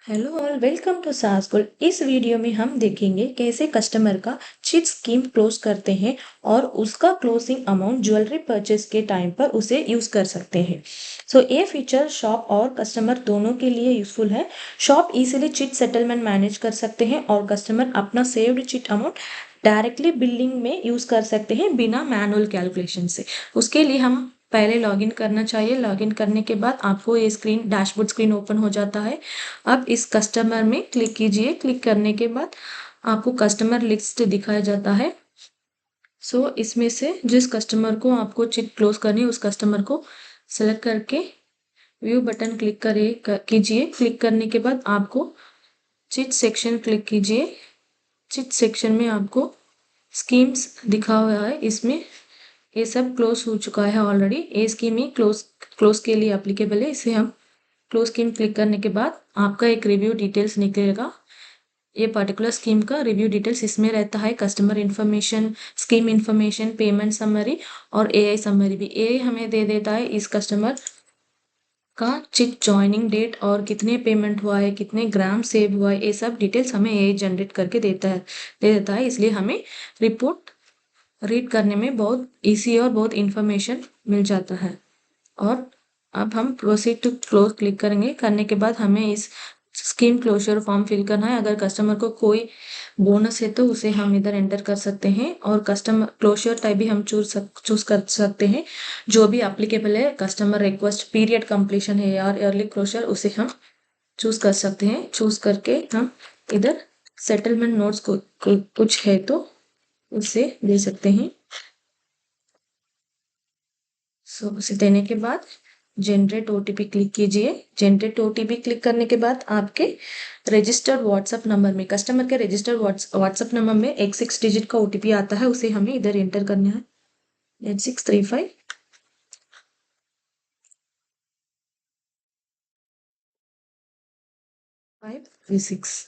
Hello all, welcome to सासगुल। इस video में हम देखेंगे कैसे कस्टमर का चिट स्कीम क्लोज करते हैं और उसका क्लोजिंग अमाउंट ज्वेलरी परचेस के टाइम पर उसे यूज कर सकते हैं। ये फीचर शॉप और कस्टमर दोनों के लिए यूजफुल है। Shop easily chit settlement manage कर सकते हैं और कस्टमर अपना saved chit amount directly billing में यूज कर सकते हैं बिना मैनुअल कैलकुलेशन से। उसके लिए हम पहले लॉगिन करना चाहिए। लॉगिन करने के बाद आपको ये स्क्रीन डैशबोर्ड स्क्रीन ओपन हो जाता है। अब इस कस्टमर में क्लिक कीजिए। क्लिक करने के बाद आपको कस्टमर लिस्ट दिखाया जाता है। इसमें से जिस कस्टमर को आपको चिट क्लोज करनी है उस कस्टमर को सेलेक्ट करके व्यू बटन क्लिक कीजिए। क्लिक करने के बाद आपको चिट सेक्शन क्लिक कीजिए। चिट सेक्शन में आपको स्कीम्स दिखा हुआ है। इसमें ये सब क्लोज हो चुका है ऑलरेडी। ये स्कीम ही क्लोज के लिए एप्लीकेबल है। इसे हम क्लोज स्कीम क्लिक करने के बाद आपका एक रिव्यू डिटेल्स निकलेगा। ये पर्टिकुलर स्कीम का रिव्यू डिटेल्स इसमें रहता है। Customer information, scheme information, payment summary और एआई समरी भी। एआई हमें दे देता है इस कस्टमर का चिट ज्वाइनिंग डेट और कितने पेमेंट हुआ है, कितने ग्राम सेव हुआ है। ये सब डिटेल्स हमें एआई जनरेट करके दे देता है। इसलिए हमें रिपोर्ट रीड करने में बहुत ईजी और बहुत इंफॉर्मेशन मिल जाता है। और अब हम प्रोसीड टू क्लोज क्लिक करेंगे। करने के बाद हमें इस स्कीम क्लोजर फॉर्म फिल करना है। अगर कस्टमर को कोई बोनस है तो उसे हम इधर एंटर कर सकते हैं और कस्टमर क्लोजर टाइप भी हम चूज कर सकते हैं जो भी एप्लीकेबल है। कस्टमर रिक्वेस्ट पीरियड कंप्लीशन है या अर्ली क्लोजर, उसे हम चूज कर सकते हैं। चूज करके हम इधर सेटलमेंट नोट्स को कुछ है तो उसे दे सकते हैं। उसे देने के बाद जनरेट ओटीपी क्लिक कीजिए। जनरेट ओटीपी क्लिक करने के बाद आपके रजिस्टर्ड व्हाट्सएप नंबर में, कस्टमर के रजिस्टर्ड व्हाट्सएप नंबर में एक 6 डिजिट का ओटीपी आता है। उसे हमें इधर एंटर करना है। 8635 536।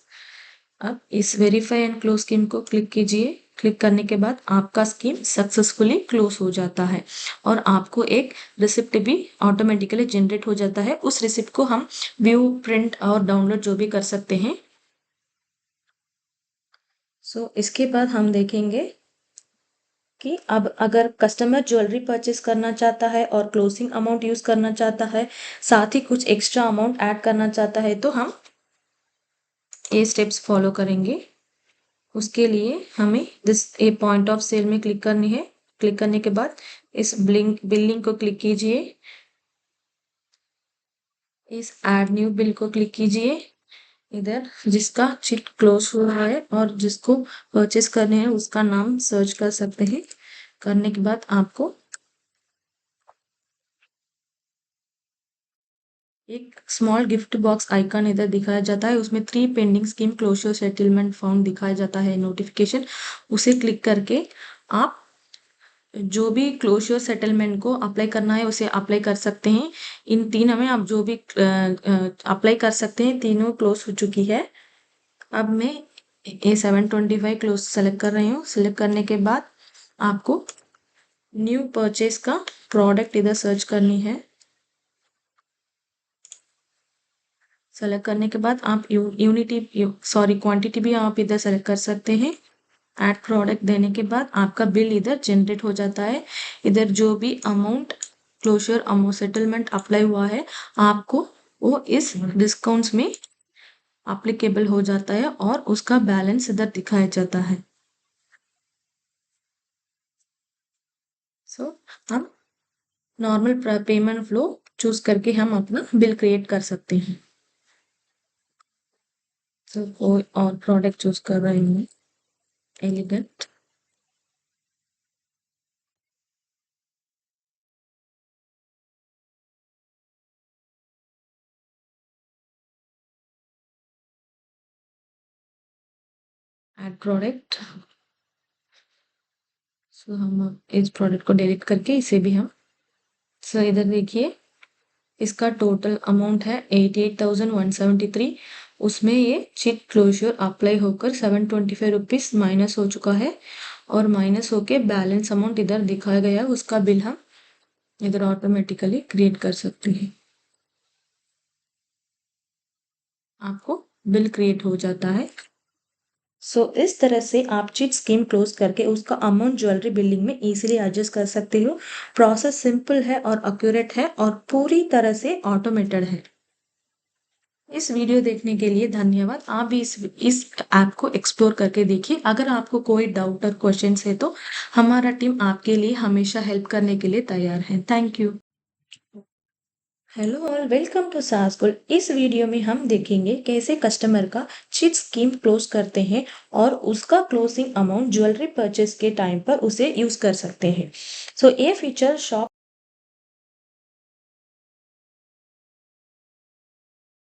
अब इस वेरीफाई एंड क्लोज स्कीम को क्लिक कीजिए। क्लिक करने के बाद आपका स्कीम सक्सेसफुली क्लोज हो जाता है और आपको एक रिसिप्ट भी ऑटोमेटिकली जनरेट हो जाता है। उस रिसिप्ट को हम व्यू, प्रिंट और डाउनलोड जो भी कर सकते हैं। इसके बाद हम देखेंगे कि अब अगर कस्टमर ज्वेलरी परचेस करना चाहता है और क्लोजिंग अमाउंट यूज करना चाहता है, साथ ही कुछ एक्स्ट्रा अमाउंट ऐड करना चाहता है, तो हम ये स्टेप्स फॉलो करेंगे। उसके लिए हमें ए पॉइंट ऑफ सेल में क्लिक करनी है। क्लिक करने के बाद इस बिलिंग को क्लिक कीजिए। इस ऐड न्यू बिल को क्लिक कीजिए। इधर जिसका चिट क्लोज हुआ है और जिसको परचेस करने हैं उसका नाम सर्च कर सकते हैं। करने के बाद आपको एक स्मॉल गिफ्ट बॉक्स आइकन इधर दिखाया जाता है। उसमें 3 pending scheme closure settlement found दिखाया जाता है नोटिफिकेशन। उसे क्लिक करके आप जो भी क्लोजर सेटलमेंट को अप्लाई करना है उसे अप्लाई कर सकते हैं। इन तीनों में आप जो भी अप्लाई कर सकते हैं, तीनों क्लोज हो चुकी है। अब मैं ए 725 क्लोज सेलेक्ट कर रही हूँ। सेलेक्ट करने के बाद आपको न्यू परचेस का प्रोडक्ट इधर सर्च करनी है। सेलेक्ट करने के बाद आप क्वांटिटी भी आप इधर सेलेक्ट कर सकते हैं। ऐड प्रोडक्ट देने के बाद आपका बिल इधर जनरेट हो जाता है। इधर जो भी amount closure amount settlement apply हुआ है आपको वो इस डिस्काउंट्स में एप्लीकेबल हो जाता है और उसका बैलेंस इधर दिखाया जाता है। हम नॉर्मल पेमेंट फ्लो चूज करके हम अपना बिल क्रिएट कर सकते हैं। कोई और प्रोडक्ट चूज कर रही हूँ, एलिगेंट। Add product. हम इस प्रोडक्ट को डिलीट करके इसे भी हम इधर देखिए इसका टोटल अमाउंट है 88,173। उसमें ये चिट क्लोजर अप्लाई होकर 725 रुपीज माइनस हो चुका है और माइनस होके बैलेंस अमाउंट इधर दिखाया गया है। उसका बिल हम इधर ऑटोमेटिकली क्रिएट कर सकते हैं। आपको बिल क्रिएट हो जाता है। इस तरह से आप चिट स्कीम क्लोज करके उसका अमाउंट ज्वेलरी बिलिंग में इजीली एडजस्ट कर सकते हो। प्रोसेस सिंपल है और एक्यूरेट है और पूरी तरह से ऑटोमेटेड है। इस वीडियो देखने के लिए धन्यवाद। आप भी इस ऐप को एक्सप्लोर करके देखिए। अगर आपको कोई डाउट और क्वेश्चंस है तो हमारा टीम आपके लिए हमेशा हेल्प करने के लिए तैयार है। Thank you. Hello all, welcome to सासगुल। इस वीडियो में हम देखेंगे कैसे कस्टमर का चिट स्कीम क्लोज करते हैं और उसका क्लोजिंग अमाउंट ज्वेलरी परचेस के टाइम पर उसे यूज कर सकते हैं। ये फीचर शॉप